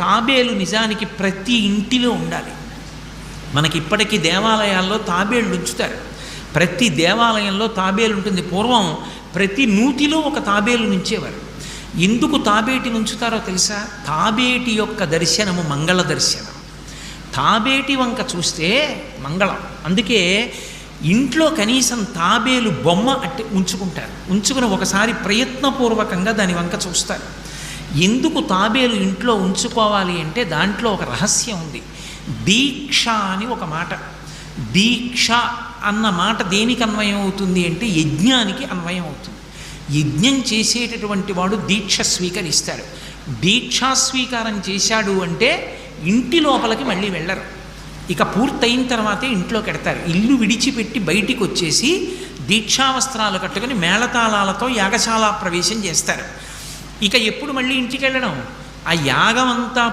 తాబేలు నిజానికి ప్రతి ఇంటిలో ఉండాలి. మనకి ఇప్పటికీ దేవాలయాల్లో తాబేళ్ళు ఉంచుతారు. ప్రతి దేవాలయంలో తాబేలు ఉంటుంది. పూర్వం ప్రతి నూతిలో ఒక తాబేలు నుంచేవారు. ఎందుకు తాబేటిని ఉంచుతారో తెలుసా? తాబేటి యొక్క దర్శనము మంగళ దర్శనం. తాబేటి వంక చూస్తే మంగళం. అందుకే ఇంట్లో కనీసం తాబేలు బొమ్మ అట్టి ఉంచుకుంటారు. ఉంచుకుని ఒకసారి ప్రయత్నపూర్వకంగా దాని వంక చూస్తారు. ఎందుకు తాబేలు ఇంట్లో ఉంచుకోవాలి అంటే దాంట్లో ఒక రహస్యం ఉంది. దీక్ష అని ఒక మాట. దీక్ష అన్న మాట దేనికి అన్వయం అవుతుంది అంటే యజ్ఞానికి అన్వయం అవుతుంది. యజ్ఞం చేసేటటువంటి వాడు దీక్ష స్వీకరిస్తాడు. దీక్షా స్వీకారం చేశాడు అంటే ఇంటి లోపలికి మళ్ళీ వెళ్ళరు. ఇక పూర్తయిన తర్వాతే ఇంట్లోకి వెడతారు. ఇల్లు విడిచిపెట్టి బయటికి వచ్చేసి దీక్షావస్త్రాలు కట్టుకుని మేళతాళాలతో యాగశాల ప్రవేశం చేస్తారు. ఇక ఎప్పుడు మళ్ళీ ఇంటికి వెళ్ళడం? ఆ యాగం అంతా